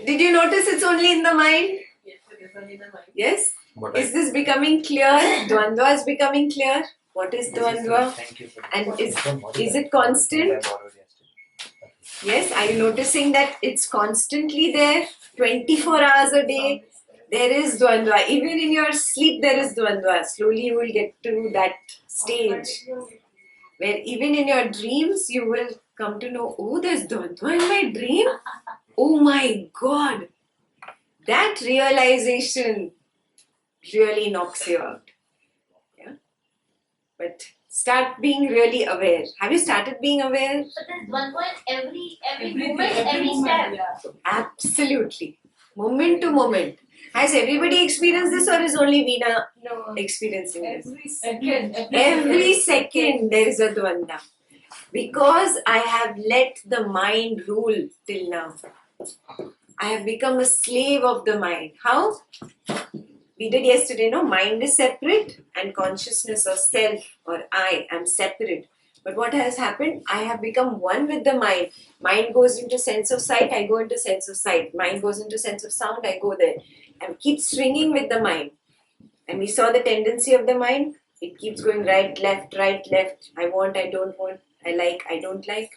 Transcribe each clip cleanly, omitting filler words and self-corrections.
Did you notice it's only in the mind? Yes, it is only the mind. Yes? But Is this becoming clear? Dvandva is becoming clear? What is Dvandva? Thank you for And is it constant? Yes, are you noticing that it's constantly there? 24 hours a day, there is Dvandva. Even in your sleep, there is Dvandva. Slowly you will get to that stage where even in your dreams, you will come to know, oh, there's Dvandva in my dream? Oh my God! That realization really knocks you out. Yeah? But start being really aware. Have you started being aware? But there's one point every Every moment, day, every step. yeah. Absolutely. Moment to moment. Has everybody experienced this or is only Veena No. experiencing this? Every second. Every second there is a Dvanda. Because I have let the mind rule till now. I have become a slave of the mind. How? We did yesterday, no? Mind is separate and consciousness or self or I am separate. But what has happened? I have become one with the mind. Mind goes into sense of sight, I go into sense of sight. Mind goes into sense of sound, I go there. And keep swinging with the mind. And we saw the tendency of the mind. It keeps going right, left, right, left. I want, I don't want. I like, I don't like.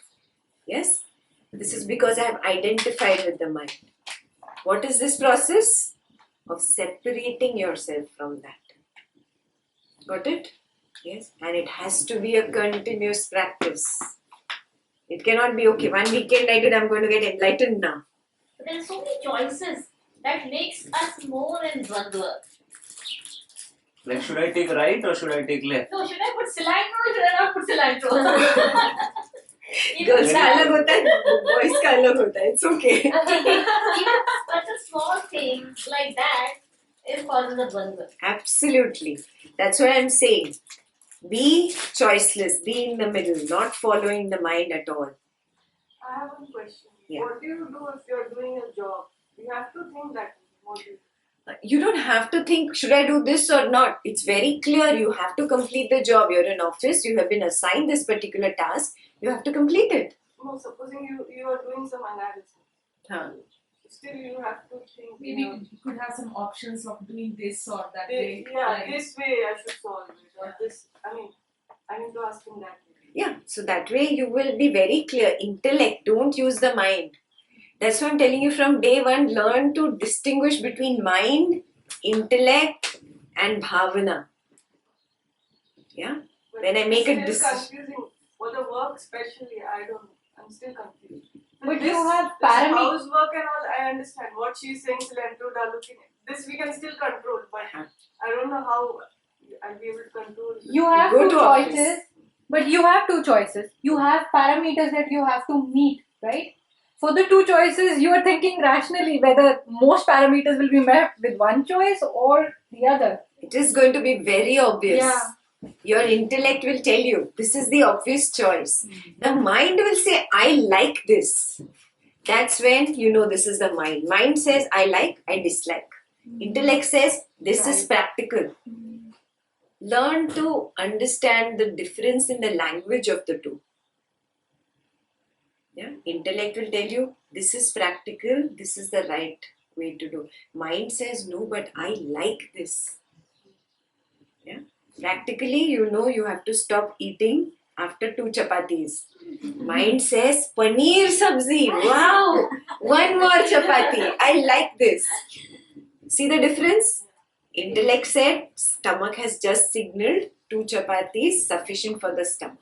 Yes? This is because I have identified with the mind. What is this process? Of separating yourself from that. Got it? Yes? And it has to be a continuous practice. It cannot be, okay, one weekend I did, I'm going to get enlightened now. But there are so many choices that makes us more in Dvandva. Like, should I take right or should I take left? No, should I put cilantro or should I not put cilantro? Girls का अलग होता है, boys का अलग होता है. It's okay. Even such a small thing like that is causes a Dvandva. Absolutely. That's what I'm saying. Be choiceless. Be in the middle. Not following the mind at all. I have one question. Yeah. What do you do if you're doing a job? You have to think that. What do you do? You don't have to think, should I do this or not? It's very clear. You have to complete the job. You're in office. You have been assigned this particular task. You have to complete it. No, supposing you are doing some analysis. Huh. Still you have to think. Maybe you could have some options of doing this or that This, way. yeah, like- this way I should solve it. Or this, I need to ask him that way. Yeah, so that way you will be very clear. Intellect, don't use the mind. That's why I'm telling you from day one, learn to distinguish between mind, intellect and bhavana. Yeah? But When I make a it's still decision. confusing. For the work especially, I'm still confused. But this, you have this parameter. housework and all, I understand what she's saying, cilantro daluki. This we can still control, but I don't know how I'll be able to control. You have Go two to office. choices, but you have two choices. You have parameters that you have to meet, right? For the two choices, you are thinking rationally whether most parameters will be met with one choice or the other. It is going to be very obvious. Yeah. Your intellect will tell you, this is the obvious choice. The mind will say, I like this. That's when you know this is the mind. Mind says, I like, I dislike. Intellect says, this is practical. Learn to understand the difference in the language of the two. Yeah? Intellect will tell you, this is practical, this is the right way to do. Mind says, no, but I like this. Yeah? Practically, you know you have to stop eating after 2 chapatis. Mind says, paneer sabzi, wow, one more chapati, I like this. See the difference? Intellect said, stomach has just signaled 2 chapatis sufficient for the stomach.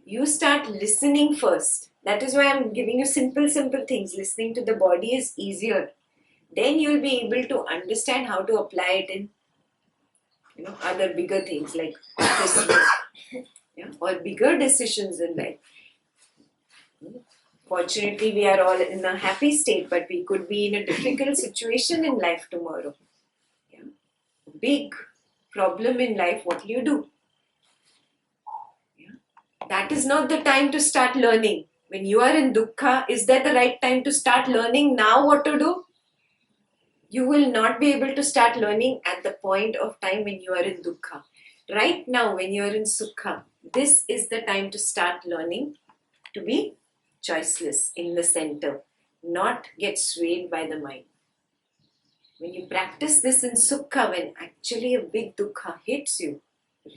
You start listening first. That is why I'm giving you simple things. Listening to the body is easier. Then you'll be able to understand how to apply it in other bigger things like office work, or bigger decisions in life. Fortunately, we are all in a happy state, but we could be in a difficult situation in life tomorrow. Yeah? Big problem in life, what will you do? Yeah? That is not the time to start learning. When you are in dukkha, is that the right time to start learning now what to do? You will not be able to start learning at the point of time when you are in dukkha. Right now, when you are in sukha, this is the time to start learning to be choiceless in the center. not get swayed by the mind. When you practice this in sukha, when actually a big dukkha hits you,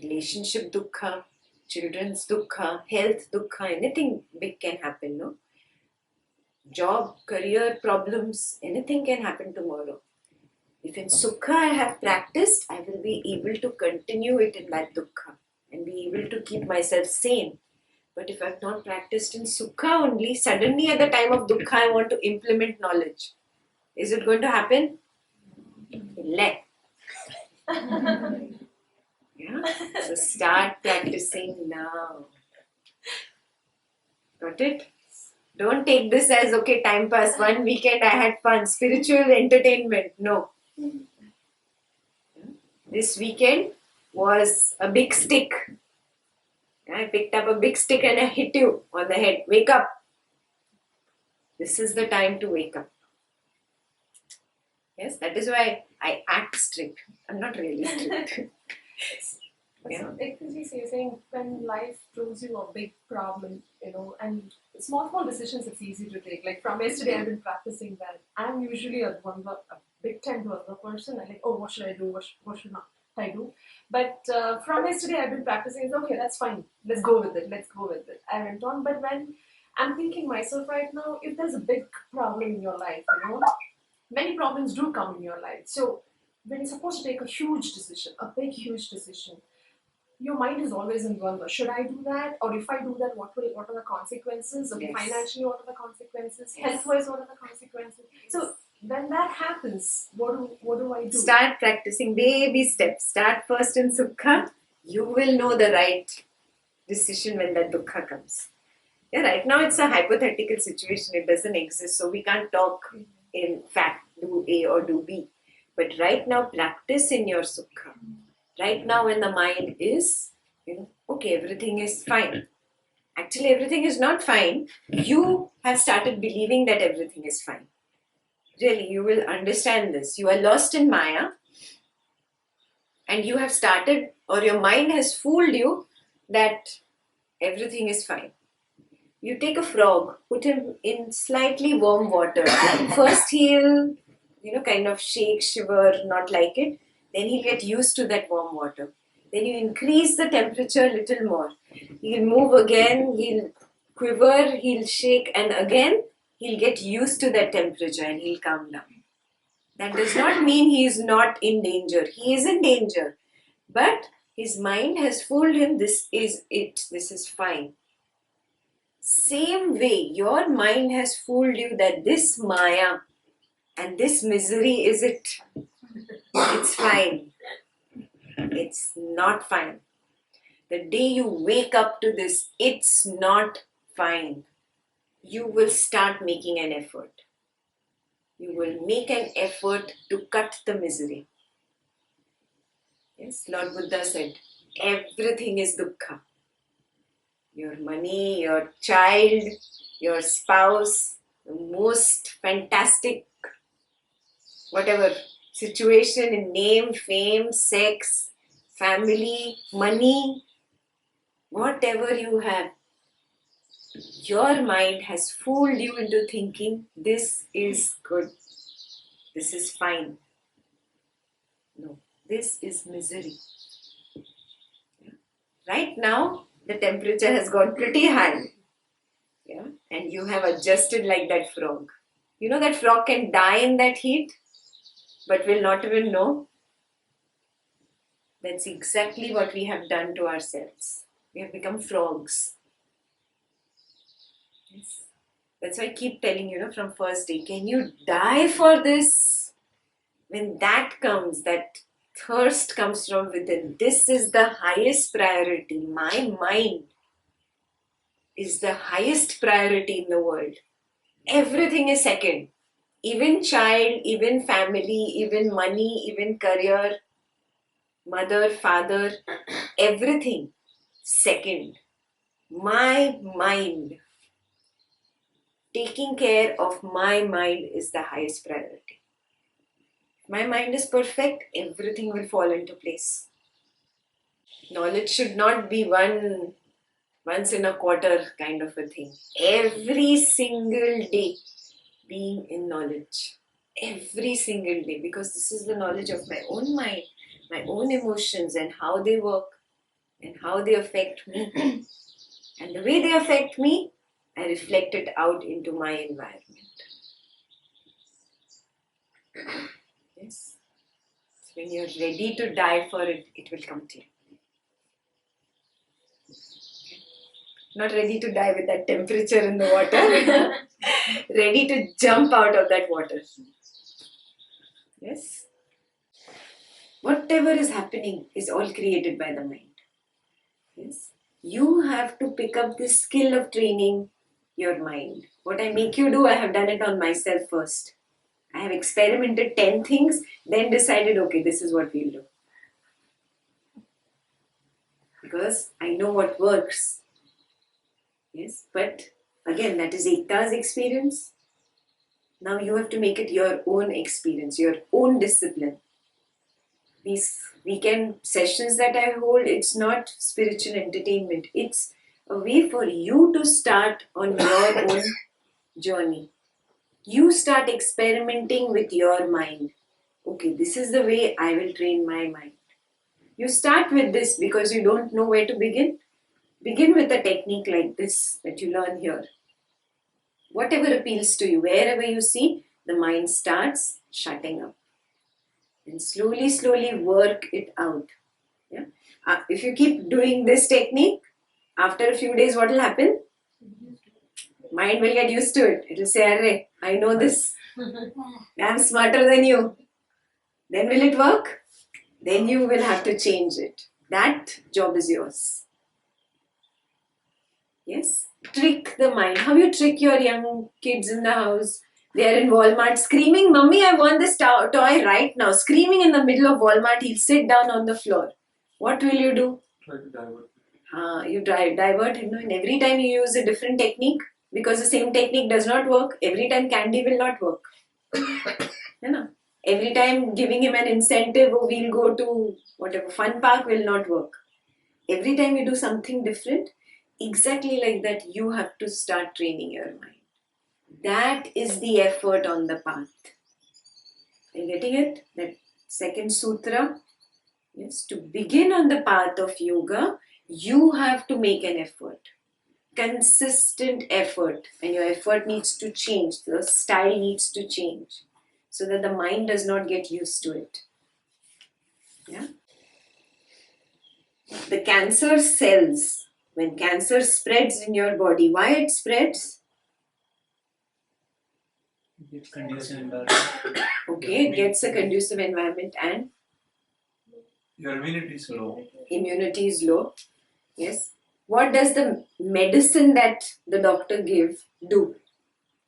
relationship dukkha, children's dukkha, health dukkha, anything big can happen, no? Job, career problems, anything can happen tomorrow. If in sukha I have practiced, I will be able to continue it in that dukkha and be able to keep myself sane. But if I've not practiced in sukha only, suddenly at the time of dukkha I want to implement knowledge. Is it going to happen? Let. Yeah? So start practicing now. Got it? Don't take this as okay, time pass. One weekend I had fun, spiritual entertainment. No. This weekend was a big stick. I picked up a big stick and I hit you on the head. Wake up. This is the time to wake up. Yes, that is why I act strict. I'm not really strict. Yeah. So, Ekta you're saying when life throws you a big problem, and small decisions it's easy to take. Like from yesterday, I've been practicing that. I'm usually a big time dwanda person. I'm like, oh, what should I do? What should not I do? But from yesterday, I've been practicing. It's okay, that's fine. Let's go with it. I went on, but when I'm thinking myself right now, if there's a big problem in your life, many problems do come in your life. So when you're supposed to take a huge decision, a big, huge decision, your mind is always in dwanda. Should I do that? Or if I do that, what are the consequences? Okay, Yes. financially, what are the consequences? Yes. Health-wise, what are the consequences? So when that happens, what do I do? Start practicing baby steps. Start first in sukha. You will know the right decision when that dukkha comes. Yeah, right now it's a hypothetical situation. It doesn't exist. So we can't talk in fact, do A or do B. But right now, practice in your sukha. Right now, when the mind is, okay, everything is fine. Actually, everything is not fine. You have started believing that everything is fine. Really, you will understand this. You are lost in Maya and you have started, or your mind has fooled you that everything is fine. You take a frog, put him in slightly warm water. First, he'll, kind of shake, shiver, not like it. Then he'll get used to that warm water. Then you increase the temperature a little more. He'll move again, he'll quiver, he'll shake, and again he'll get used to that temperature and he'll calm down. That does not mean he is not in danger. He is in danger. But his mind has fooled him, this is it, this is fine. Same way, your mind has fooled you that this Maya and this misery is it. It's fine. It's not fine. The day you wake up to this, it's not fine, you will start making an effort. You will make an effort to cut the misery. Yes, Lord Buddha said, everything is dukkha. Your money, your child, your spouse, the most fantastic, whatever situation in name, fame, sex, family, money, whatever you have, your mind has fooled you into thinking this is good, this is fine. No, this is misery. Right now, the temperature has gone pretty high. Yeah, and you have adjusted like that frog. You know that frog can die in that heat, but will not even know. That's exactly what we have done to ourselves. We have become frogs. Yes. That's why I keep telling from first day, can you die for this? When that comes, that thirst comes from within. This is the highest priority. My mind is the highest priority in the world. Everything is second. Even child, even family, even money, even career, mother, father, everything second. My mind, taking care of my mind is the highest priority. If my mind is perfect, everything will fall into place. Knowledge should not be once in a quarter kind of a thing. Every single day, being in knowledge every single day, because this is the knowledge of my own mind, my own emotions, and how they work and how they affect me. And the way they affect me, I reflect it out into my environment. Yes. So when you're ready to die for it, it will come to you. Not ready to die with that temperature in the water. Ready to jump out of that water. Yes. Whatever is happening is all created by the mind. Yes. You have to pick up this skill of training your mind. What I make you do, I have done it on myself first. I have experimented 10 things, then decided, okay, this is what we'll do. Because I know what works. Yes, but again, that is Ekta's experience. Now you have to make it your own experience, your own discipline. These weekend sessions that I hold, it's not spiritual entertainment. It's a way for you to start on your own journey. You start experimenting with your mind. Okay, this is the way I will train my mind. You start with this because you don't know where to begin. Begin with a technique like this that you learn here. Whatever appeals to you, wherever you see, the mind starts shutting up. And slowly, slowly work it out. Yeah? If you keep doing this technique, after a few days, what will happen? Mind will get used to it. It will say, Arre, I know this. I'm smarter than you. Then will it work? Then you will have to change it. That job is yours. Yes? Trick the mind. How you trick your young kids in the house? They are in Walmart screaming, Mummy, I want this toy right now. Screaming in the middle of Walmart, he'll sit down on the floor. What will you do? Try to divert. You divert him, and every time you use a different technique, because the same technique does not work, every time candy will not work. You know? Every time giving him an incentive, or we'll go to whatever fun park, will not work. Every time you do something different, exactly like that, you have to start training your mind. That is the effort on the path. Are you getting it? That second sutra. Yes, to begin on the path of yoga, you have to make an effort. Consistent effort. And your effort needs to change. The style needs to change. So that the mind does not get used to it. Yeah. The cancer cells, when cancer spreads in your body, why it spreads? It's conducive environment. Okay, it gets a conducive environment and Your immunity is low. immunity is low. Yes. What does the medicine that the doctor give do?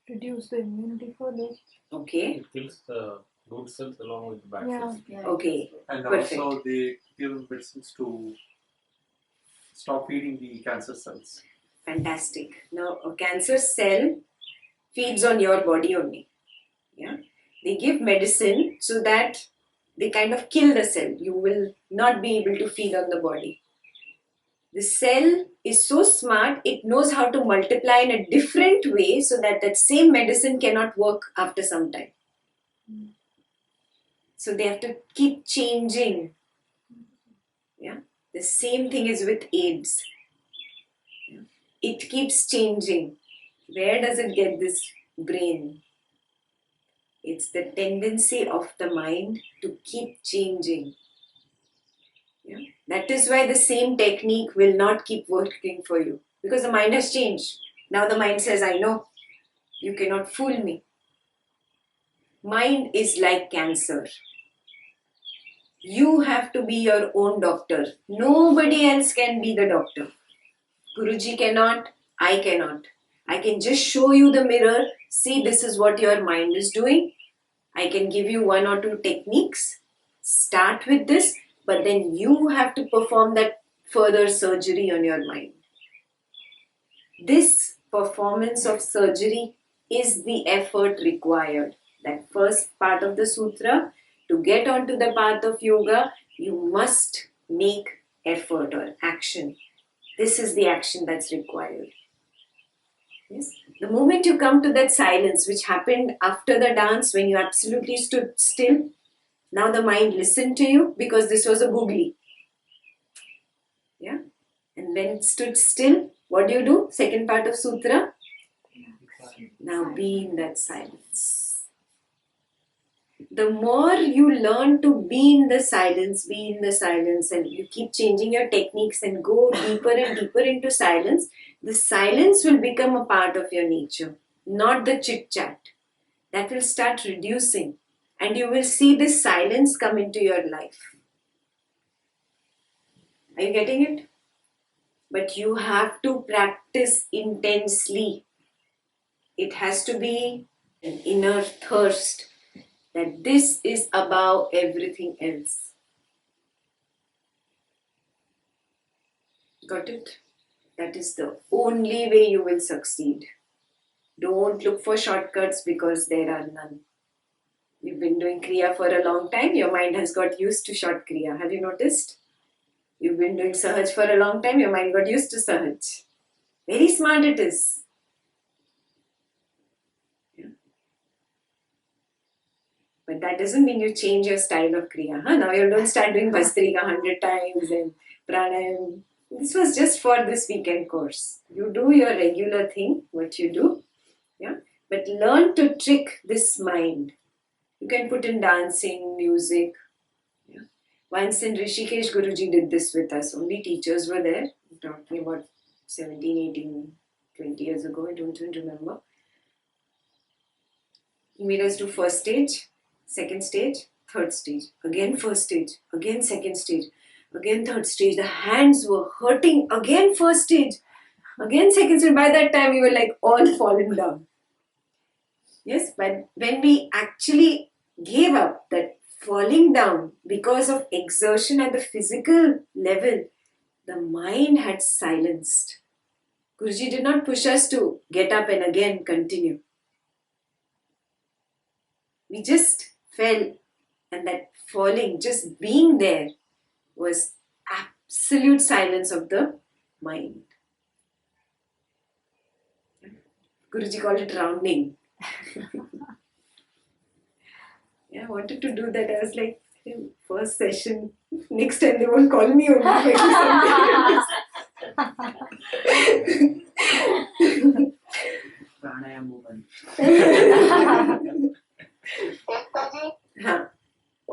Reduce the immunity further. Okay. It kills the good cells along with the bad Yeah. cells. Okay. And Perfect. also they give medicines to stop feeding the cancer cells. Fantastic. Now, a cancer cell feeds on your body only. Yeah. They give medicine so that they kind of kill the cell. You will not be able to feed on the body. The cell is so smart, it knows how to multiply in a different way so that that same medicine cannot work after some time. So they have to keep changing. Yeah. The same thing is with AIDS. Yeah. It keeps changing. Where does it get this brain? It's the tendency of the mind to keep changing. Yeah. That is why the same technique will not keep working for you. Because the mind has changed. Now the mind says, I know. You cannot fool me. Mind is like cancer. You have to be your own doctor. Nobody else can be the doctor. Guruji cannot, I cannot. I can just show you the mirror. See, this is what your mind is doing. I can give you one or two techniques. Start with this, but then you have to perform that further surgery on your mind. This performance of surgery is the effort required. That first part of the sutra, to get onto the path of yoga, you must make effort or action. This is the action that's required. Yes? The moment you come to that silence, which happened after the dance when you absolutely stood still, now the mind listened to you because this was a googly. Yeah? And when it stood still, what do? Second part of sutra. Now be in that silence. The more you learn to be in the silence, and you keep changing your techniques and go deeper and deeper into silence, the silence will become a part of your nature, not the chit chat. That will start reducing, and you will see this silence come into your life. Are you getting it? But you have to practice intensely. It has to be an inner thirst that this is above everything else. Got it? That is the only way you will succeed. Don't look for shortcuts because there are none. You've been doing Kriya for a long time, your mind has got used to short Kriya. Have you noticed? You've been doing Sahaj for a long time, your mind got used to Sahaj. Very smart it is. Yeah. But that doesn't mean you change your style of Kriya. Huh? Now you don't start doing Bhastrika 100 times and Pranayam. This was just for this weekend course. You do your regular thing, what you do. Yeah. But learn to trick this mind. You can put in dancing, music. Yeah. Once in Rishikesh, Guruji did this with us. Only teachers were there. I'm talking about 17, 18, 20 years ago. I don't even remember. He made us do first stage, second stage, third stage. Again first stage. Again second stage. Again third stage. The hands were hurting. Again first stage. Again second stage. By that time, we were like all fallen down. Yes, but when we actually gave up that falling down because of exertion at the physical level, the mind had silenced. Guruji did not push us to get up and again continue. We just fell, and that falling, just being there, was absolute silence of the mind. Guruji called it rounding. Yeah, I wanted to do that. I was like, hey, first session, next time they won't call me only for Pranayam movement. Ektaji, Huh.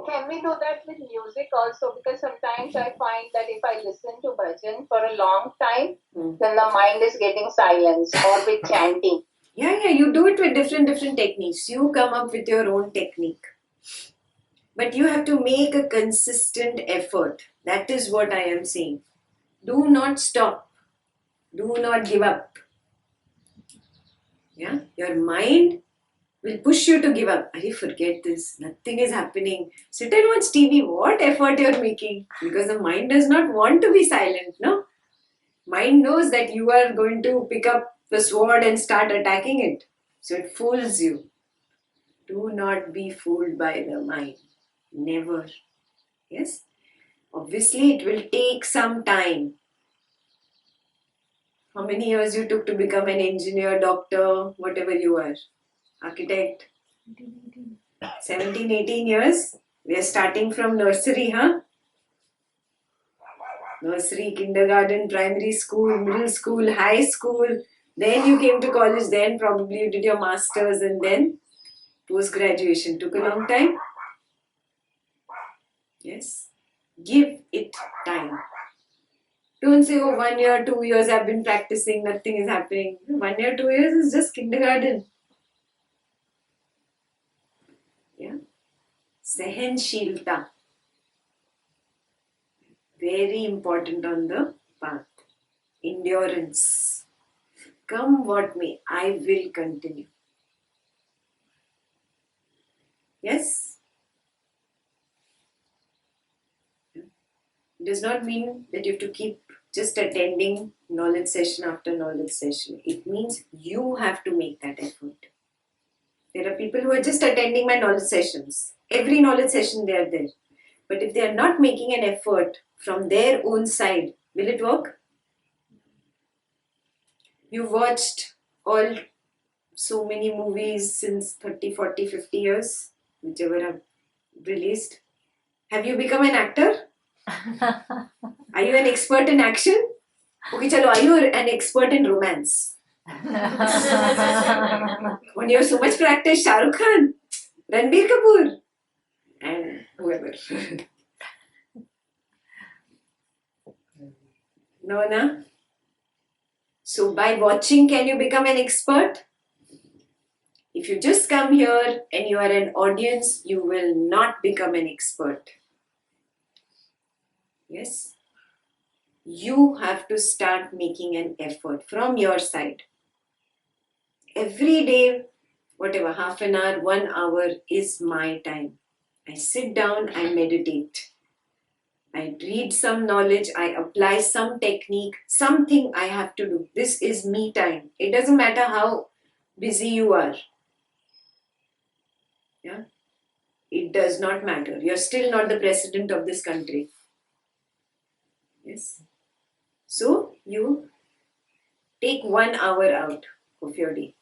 can we do that with music also? Because sometimes I find that if I listen to bhajan for a long time, then the mind is getting silence, or with chanting. Yeah, you do it with different techniques. You come up with your own technique. But you have to make a consistent effort. That is what I am saying. Do not stop. Do not give up. Yeah, your mind will push you to give up. Are forget this. Nothing is happening. Sit and watch TV. What effort you're making? Because the mind does not want to be silent, no? Mind knows that you are going to pick up the sword and start attacking it. So it fools you. Do not be fooled by the mind. Never. Yes? Obviously, it will take some time. How many years you took to become an engineer, doctor, whatever you are? Architect? 17, 18 years? We are starting from nursery, huh? Nursery, kindergarten, primary school, middle school, high school. Then you came to college, then probably you did your masters and then post-graduation. Took a long time? Yes. Give it time. Don't say, oh, 1 year, 2 years I've been practicing, nothing is happening. 1 year, 2 years is just kindergarten. Yeah. Sahanshilta. Very important on the path. Endurance. Come what may, I will continue. Yes? It does not mean that you have to keep just attending knowledge session after knowledge session. It means you have to make that effort. There are people who are just attending my knowledge sessions. Every knowledge session they are there. But if they are not making an effort from their own side, will it work? You watched all so many movies since 30, 40, 50 years, whichever have released. Have you become an actor? Are you an expert in action? Okay, chalo, are you an expert in romance? When you have so much practice, Shah Rukh Khan, Ranbir Kapoor, and whoever. No, na? So by watching, can you become an expert? If you just come here and you are an audience, you will not become an expert. Yes? You have to start making an effort from your side. Every day, whatever, half an hour, 1 hour is my time. I sit down, I meditate. I read some knowledge, I apply some technique, something I have to do. This is me time. It doesn't matter how busy you are. Yeah? It does not matter. You're still not the president of this country. Yes? So, you take 1 hour out of your day.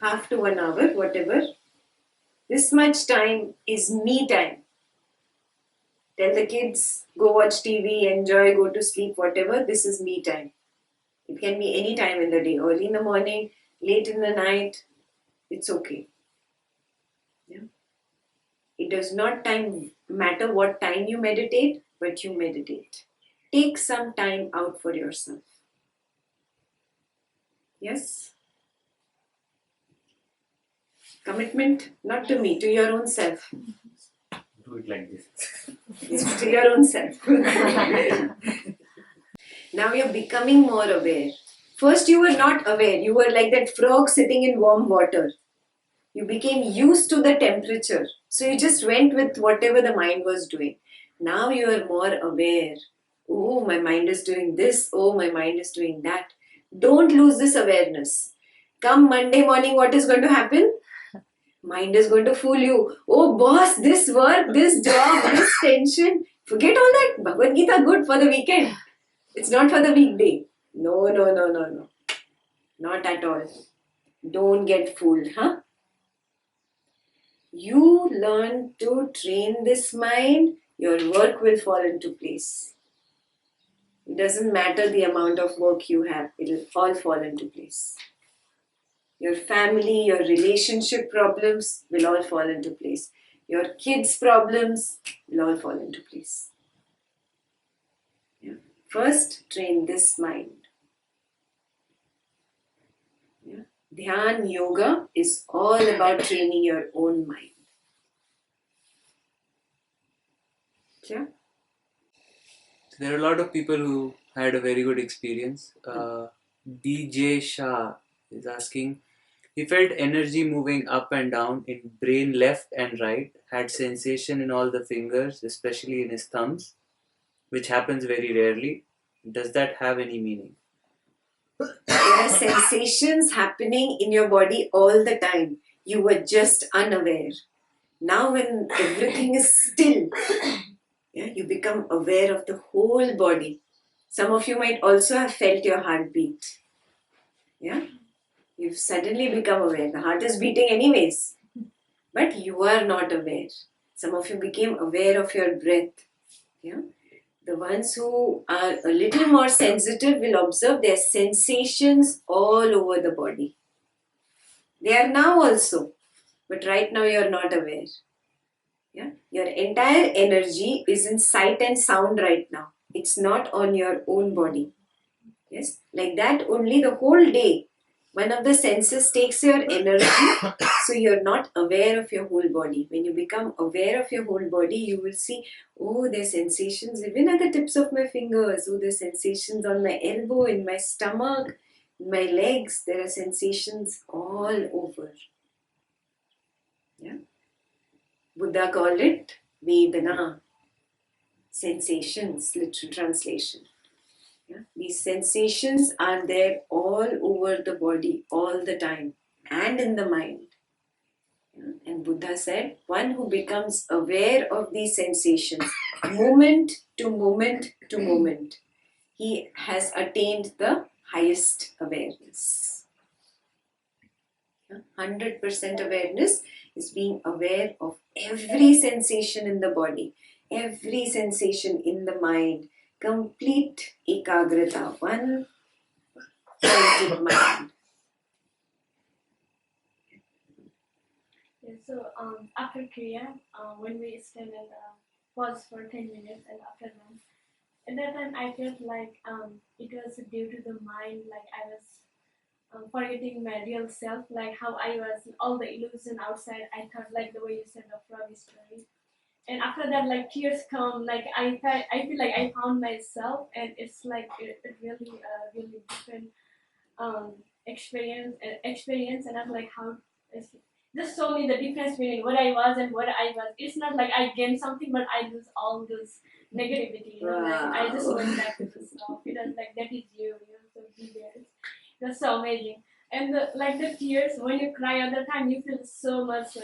Half to 1 hour, whatever. This much time is me time. Tell the kids, go watch TV, enjoy, go to sleep, whatever. This is me time. It can be any time in the day, early in the morning, late in the night. It's okay. Yeah. It does not matter what time you meditate, but you meditate. Take some time out for yourself. Yes? Commitment, not to me, to your own self. Do it like this. Yes, to your own self. Now you're becoming more aware. First, you were not aware. You were like that frog sitting in warm water. You became used to the temperature. So you just went with whatever the mind was doing. Now you are more aware. Oh, my mind is doing this. Oh, my mind is doing that. Don't lose this awareness. Come Monday morning, what is going to happen? Mind is going to fool you. Oh, boss, this work, this job, this tension. Forget all that. Bhagwad Gita, good for the weekend. It's not for the weekday. No, no, no, no, no. Not at all. Don't get fooled, huh? You learn to train this mind, your work will fall into place. It doesn't matter the amount of work you have, it will all fall into place. Your family, your relationship problems will all fall into place. Your kids' problems will all fall into place. Yeah. First, train this mind. Yeah. Dhyan yoga is all about training your own mind. Yeah. There are a lot of people who had a very good experience. DJ Shah is asking, he felt energy moving up and down in brain left and right, had sensation in all the fingers, especially in his thumbs, which happens very rarely. Does that have any meaning? There are sensations happening in your body all the time. You were just unaware. Now when everything is still, yeah, you become aware of the whole body. Some of you might also have felt your heartbeat. Yeah? You've suddenly become aware. The heart is beating anyways. But you are not aware. Some of you became aware of your breath. Yeah? The ones who are a little more sensitive will observe their sensations all over the body. They are now also. But right now you are not aware. Yeah? Your entire energy is in sight and sound right now. It's not on your own body. Yes? Like that only the whole day. One of the senses takes your energy, so you're not aware of your whole body. When you become aware of your whole body, you will see, oh, there's sensations even at the tips of my fingers. Oh, there's sensations on my elbow, in my stomach, in my legs. There are sensations all over. Yeah? Buddha called it Vedana. Sensations, literal translation. Yeah? These sensations are there all over the body, all the time, and in the mind. Yeah? And Buddha said, one who becomes aware of these sensations, moment to moment to moment, he has attained the highest awareness. 100% awareness is being aware of every sensation in the body, every sensation in the mind. Complete ekagrata, one pointed mind. Yeah, so after Kriya, when we stand and pause for 10 minutes, and after that, at that time I felt like it was due to the mind, like I was forgetting my real self, like how I was, all the illusion outside. I thought like the way you said the frog story. And after that, like tears come, like I feel like I found myself, and it's like it really, really different experience, and I'm like how it's just show me the difference between what I was and what I was. It's not like I gain something, but I lose all this negativity. You know, like I just went back to the stuff. It was like that is you. You know, so be there. It was so amazing. And like the tears, when you cry all the time, you feel so much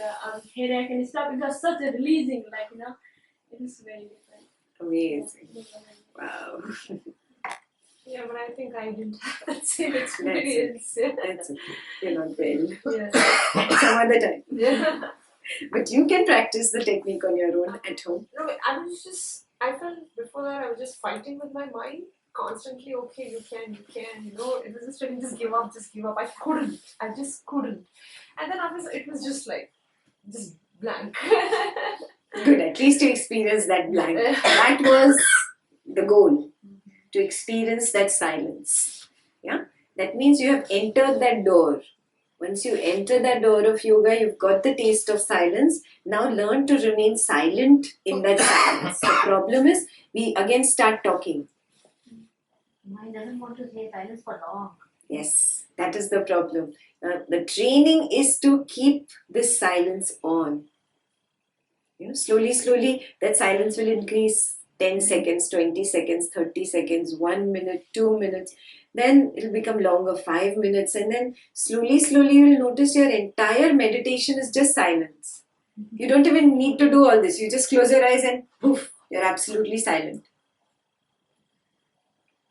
headache and stuff. It was such a releasing, like you know, it is very different. Amazing. Yeah. Wow. Yeah, but I think I didn't have that same experience. That's okay. You're not well. Yeah. Some other time. Yeah. But you can practice the technique on your own at home. No, I felt before that I was just fighting with my mind constantly. Okay, you can, you know, it was just telling, just give up. I just couldn't. And then after it was just like, just blank. Good, at least you experienced that blank. That was the goal, to experience that silence. Yeah, that means you have entered that door. Once you enter that door of yoga, you've got the taste of silence. Now learn to remain silent in that silence. The problem is, we again start talking. Mind doesn't want to stay silent for long. Yes, that is the problem. The training is to keep this silence on. You know, slowly, that silence will increase 10 seconds, 20 seconds, 30 seconds, 1 minute, 2 minutes. Then it'll become longer, 5 minutes. And then slowly, you'll notice your entire meditation is just silence. You don't even need to do all this. You just close your eyes and poof, you're absolutely silent.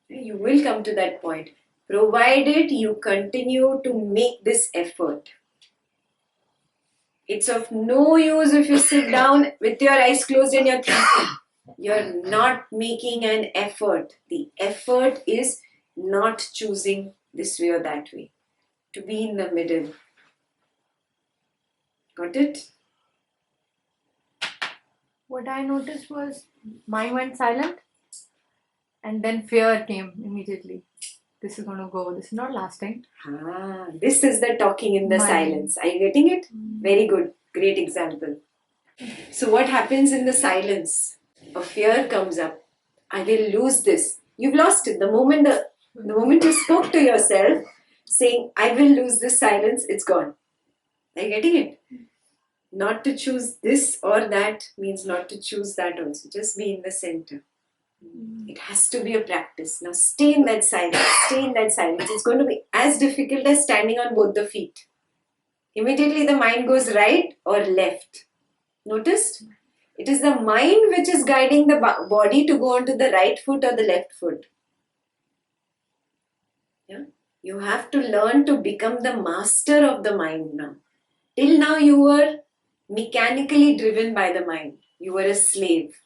You will come to that point, provided you continue to make this effort. It's of no use if you sit down with your eyes closed and you're thinking. You're not making an effort. The effort is not choosing this way or that way. To be in the middle. Got it? What I noticed was mine went silent and then fear came immediately. This is going to go. This is not lasting. This is the talking in the silence. Are you getting it? Very good. Great example. So what happens in the silence? A fear comes up. I will lose this. You've lost it. The moment you spoke to yourself saying, I will lose this silence, it's gone. Are you getting it? Not to choose this or that means not to choose that also. Just be in the center. It has to be a practice. Now stay in that silence. It's going to be as difficult as standing on both the feet. Immediately the mind goes right or left. Noticed? It is the mind which is guiding the body to go onto the right foot or the left foot. Yeah? You have to learn to become the master of the mind now. Till now you were mechanically driven by the mind. You were a slave.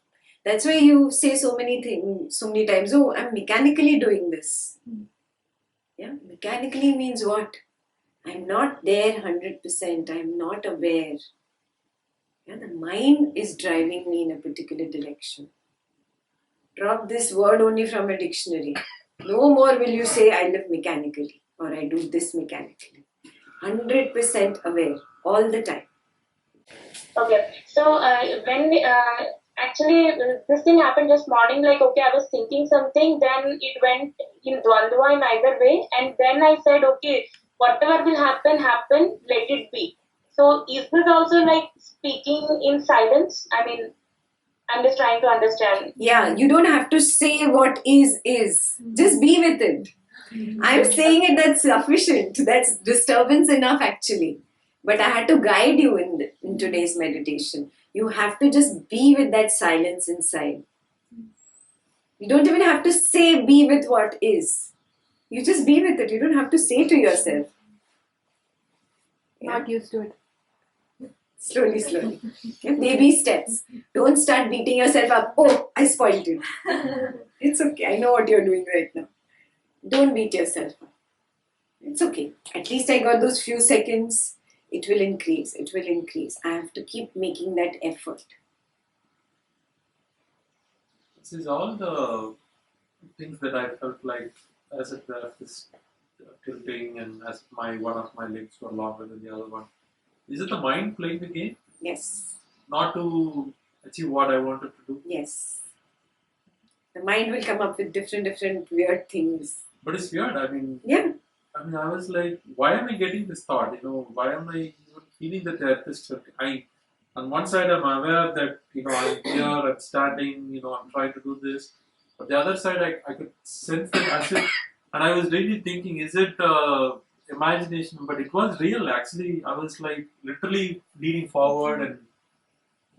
That's why you say so many times, oh, I'm mechanically doing this. Yeah? Mechanically means what? I'm not there 100%. I'm not aware. Yeah? The mind is driving me in a particular direction. Drop this word only from a dictionary. No more will you say, I live mechanically or I do this mechanically. 100% aware all the time. Okay, so when actually this thing happened just morning, like okay, I was thinking something, then it went in dvandva in either way, and then I said, okay, whatever will happen, let it be. So is this also like speaking in silence? I mean, I'm just trying to understand. Yeah, you don't have to say what is. Just be with it. I'm saying it, that's sufficient. That's disturbance enough actually. But I had to guide you in today's meditation. You have to just be with that silence inside. You don't even have to say be with what is. You just be with it. You don't have to say to yourself. Not used to it. Slowly, slowly. Okay? Baby steps. Don't start beating yourself up. Oh, I spoiled it. It's okay. I know what you're doing right now. Don't beat yourself up. It's okay. At least I got those few seconds. It will increase. It will increase. I have to keep making that effort. This is all the things that I felt like as if there is tilting and as one of my legs were longer than the other one. Is it the mind playing the game? Yes. Not to achieve what I wanted to do? Yes. The mind will come up with different weird things. But it's weird. Yeah. I was like, why am I getting this thought? Why am I even feeling the therapist? On one side, I'm aware that, I'm here, I'm standing, I'm trying to do this. But the other side, I could sense that as if, and I was really thinking, is it imagination? But it was real, actually. I was like literally leaning forward and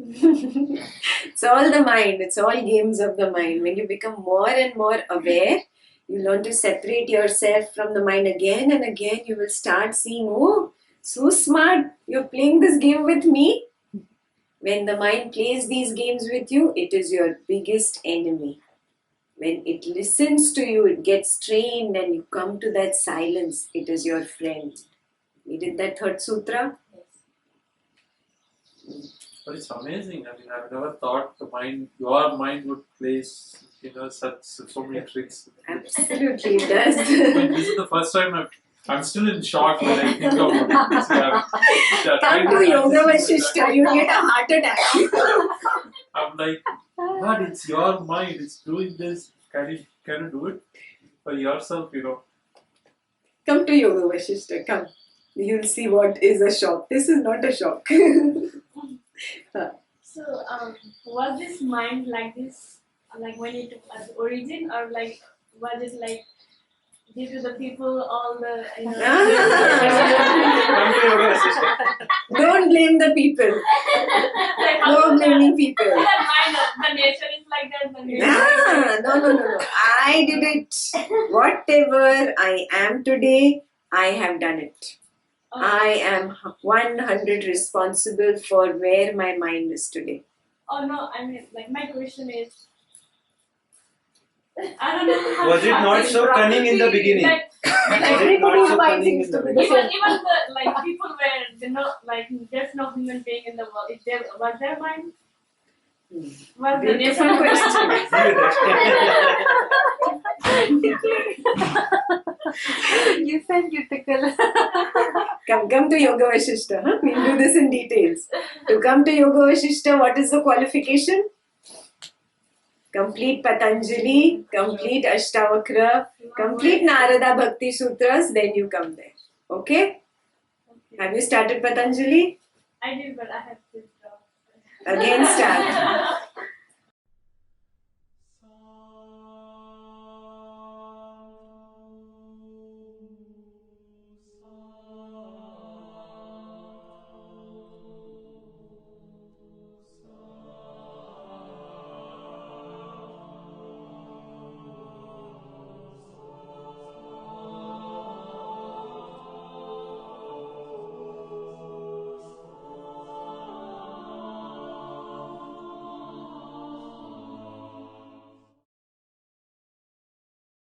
It's all the mind. It's all games of the mind. When you become more and more aware, you learn to separate yourself from the mind again and again. You will start seeing, oh, so smart. You're playing this game with me. When the mind plays these games with you, it is your biggest enemy. When it listens to you, it gets trained and you come to that silence, it is your friend. We did that third sutra. But it's amazing. I've never thought your mind would play, so many tricks. Absolutely, it does. This is the first time I'm still in shock when I think about it. Come to Yoga Vasishta, you get a heart attack. I'm like, God, it's your mind. It's doing this. Can you do it for yourself? Come to Yoga Vasishta, come. You'll see what is a shock. This is not a shock. So, was this mind like this, like when it was origin, or like was it like due to the people, all the Don't blame the people. No blaming people. The mind of the nature is like that. The nature No. I did it. Whatever I am today, I have done it. I am 100 responsible for where my mind is today. Oh no, like my question is, I don't know how Was it not so cunning in the beginning? Everybody's mind seems to be the Even same. the people were there's no human being in the world. Was there mind? Was the Beautiful nature You said you tickle. Come to Yoga Vasishta. Huh? We'll do this in details. To come to Yoga Vasishta, what is the qualification? Complete Patanjali, complete Ashtavakra, complete Narada Bhakti Sutras, then you come there. Okay? Have you started Patanjali? I did, but I have to stop. Again start.